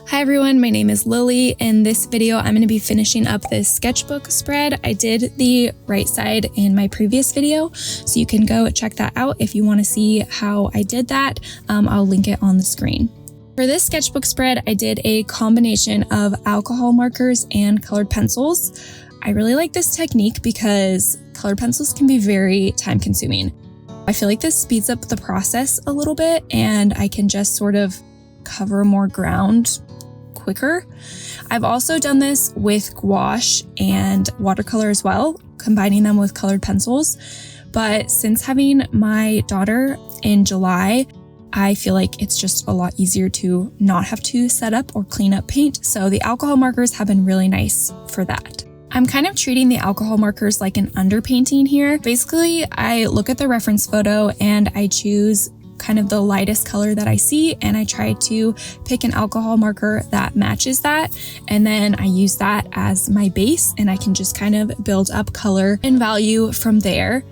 Hi everyone, my name is Lily. In this video, I'm going to be finishing up this sketchbook spread. I did the right side in my previous video, so you can go check that out if you want to see how I did that. I'll link it on the screen. For this sketchbook spread, I did a combination of alcohol markers and colored pencils. I really like this technique because colored pencils can be very time consuming. I feel like this speeds up the process a little bit and I can just sort of cover more ground quicker. I've also done this with gouache and watercolor as well, combining them with colored pencils. But since having my daughter in July, I feel like it's just a lot easier to not have to set up or clean up paint. So the alcohol markers have been really nice for that. I'm kind of treating the alcohol markers like an underpainting here. Basically, I look at the reference photo and I choose kind of the lightest color that I see, and I try to pick an alcohol marker that matches that, and then I use that as my base, and I can just kind of build up color and value from there.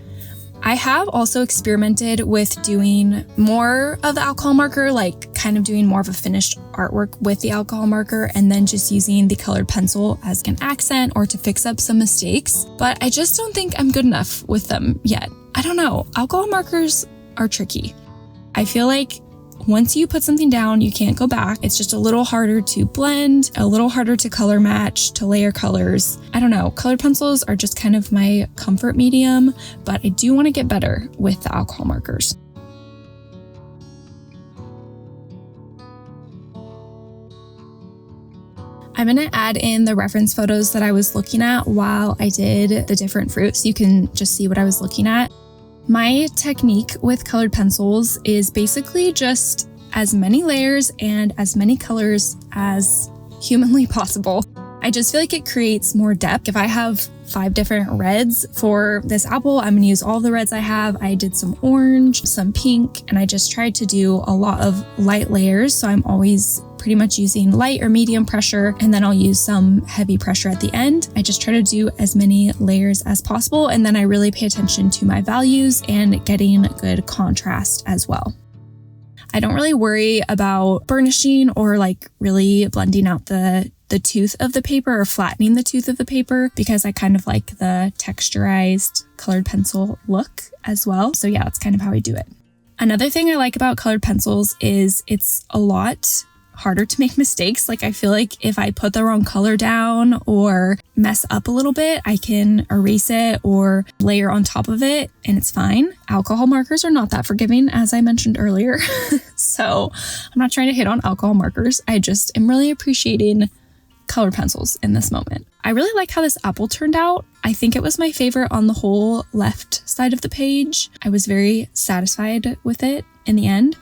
I have also experimented with doing more of the alcohol marker, like kind of doing more of a finished artwork with the alcohol marker and then just using the colored pencil as an accent or to fix up some mistakes, but I just don't think I'm good enough with them yet. I don't know, alcohol markers are tricky. I feel like once you put something down, you can't go back. It's just a little harder to blend, a little harder to color match, to layer colors. I don't know, colored pencils are just kind of my comfort medium, but I do want to get better with the alcohol markers. I'm going to add in the reference photos that I was looking at while I did the different fruits. You can just see what I was looking at. My technique with colored pencils is basically just as many layers and as many colors as humanly possible. I just feel like it creates more depth. If I have 5 different reds for this apple, I'm gonna use all the reds I have. I did some orange, some pink, and I just tried to do a lot of light layers. So I'm always pretty much using light or medium pressure, and then I'll use some heavy pressure at the end. I just try to do as many layers as possible, and then I really pay attention to my values and getting good contrast as well. I don't really worry about burnishing or like really blending out the tooth of the paper or flattening the tooth of the paper because I kind of like the texturized colored pencil look as well. So yeah, that's kind of how I do it. Another thing I like about colored pencils is it's a lot harder to make mistakes. Like I feel like if I put the wrong color down or mess up a little bit, I can erase it or layer on top of it and it's fine. Alcohol markers are not that forgiving, as I mentioned earlier. So I'm not trying to hit on alcohol markers. I just am really appreciating color pencils in this moment. I really like how this apple turned out. I think it was my favorite on the whole left side of the page. I was very satisfied with it in the end.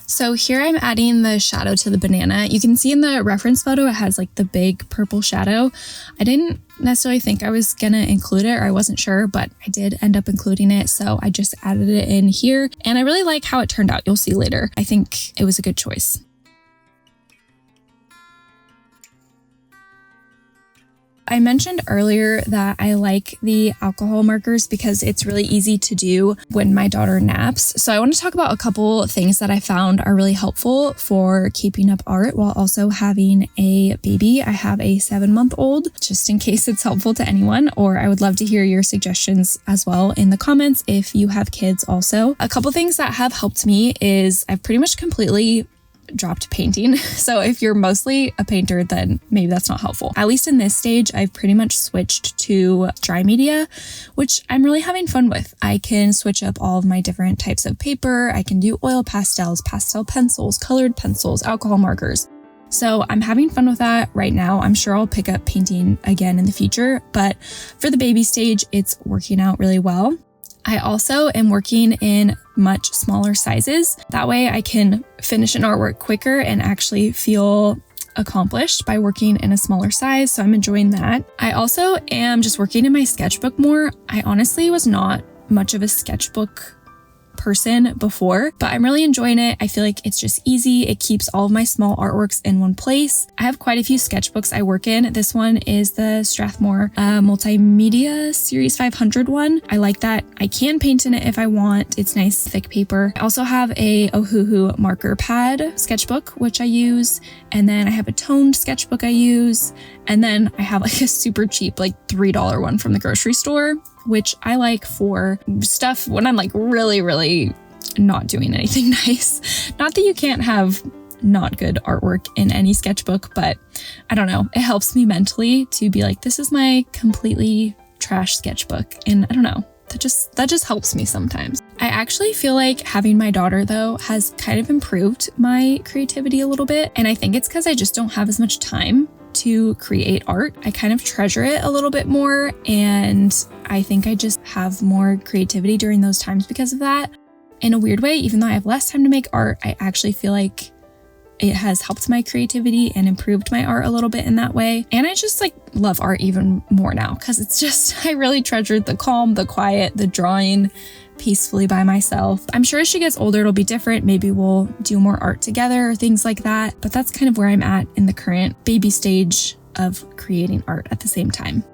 So here I'm adding the shadow to the banana. You can see in the reference photo, it has like the big purple shadow. I didn't necessarily think I was gonna include it, or I wasn't sure, but I did end up including it. So I just added it in here and I really like how it turned out. You'll see later. I think it was a good choice. I mentioned earlier that I like the alcohol markers because it's really easy to do when my daughter naps. So I want to talk about a couple things that I found are really helpful for keeping up art while also having a baby. I have a 7-month-old, just in case it's helpful to anyone, or I would love to hear your suggestions as well in the comments if you have kids also. A couple things that have helped me is I've pretty much completely dropped painting. So if you're mostly a painter, then maybe that's not helpful. At least in this stage, I've pretty much switched to dry media, which I'm really having fun with. I can switch up all of my different types of paper. I can do oil pastels, pastel pencils, colored pencils, alcohol markers. So I'm having fun with that right now. I'm sure I'll pick up painting again in the future, but for the baby stage, it's working out really well. I also am working in much smaller sizes. That way I can finish an artwork quicker and actually feel accomplished by working in a smaller size. So I'm enjoying that. I also am just working in my sketchbook more. I honestly was not much of a sketchbook person before, but I'm really enjoying it. I feel like it's just easy. It keeps all of my small artworks in one place. I have quite a few sketchbooks I work in. This one is the Strathmore Multimedia Series 500 one. I like that. I can paint in it if I want. It's nice, thick paper. I also have a Ohuhu marker pad sketchbook, which I use. And then I have a toned sketchbook I use. And then I have like a super cheap, like $3 one from the grocery store, which I like for stuff when I'm like really not doing anything nice. Not that you can't have not good artwork in any sketchbook, but I don't know. It helps me mentally to be like, this is my completely trash sketchbook. And I don't know, that just helps me sometimes. I actually feel like having my daughter though has kind of improved my creativity a little bit. And I think it's because I just don't have as much time to create art. I kind of treasure it a little bit more, and I think I just have more creativity during those times because of that. In a weird way, even though I have less time to make art, I actually feel like it has helped my creativity and improved my art a little bit in that way. And I just like love art even more now because it's just, I really treasured the calm, the quiet, the drawing peacefully by myself. I'm sure as she gets older, it'll be different. Maybe we'll do more art together or things like that. But that's kind of where I'm at in the current baby stage of creating art at the same time.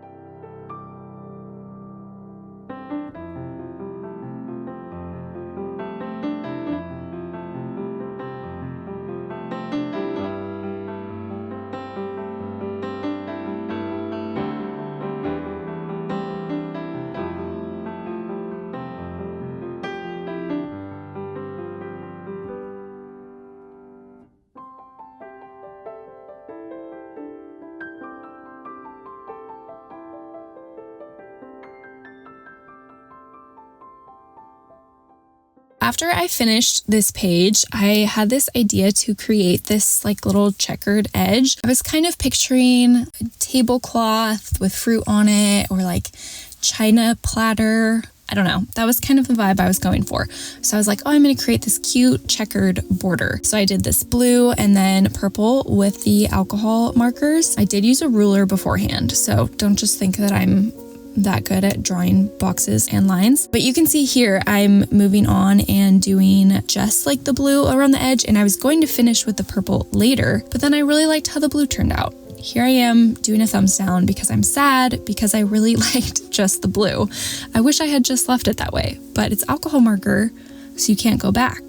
After I finished this page, I had this idea to create this like little checkered edge. I was kind of picturing a tablecloth with fruit on it, or like china platter. I don't know. That was kind of the vibe I was going for. So I was like, oh, I'm going to create this cute checkered border. So I did this blue and then purple with the alcohol markers. I did use a ruler beforehand, so don't just think that I'm that good at drawing boxes and lines. But you can see here, I'm moving on and doing just like the blue around the edge, and I was going to finish with the purple later, but then I really liked how the blue turned out. Here I am doing a thumbs down because I'm sad because I really liked just the blue. I wish I had just left it that way, but it's alcohol marker, so you can't go back.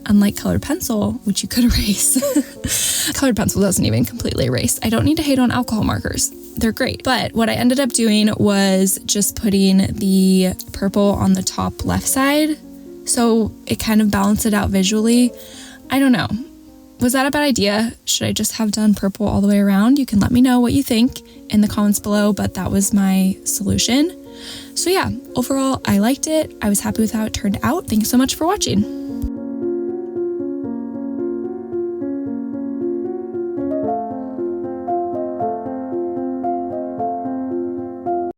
Unlike colored pencil, which you could erase. Colored pencil doesn't even completely erase. I don't need to hate on alcohol markers. They're great. But what I ended up doing was just putting the purple on the top left side, so it kind of balanced it out visually. I don't know. Was that a bad idea? Should I just have done purple all the way around? You can let me know what you think in the comments below, but that was my solution. So yeah, overall, I liked it. I was happy with how it turned out. Thanks so much for watching.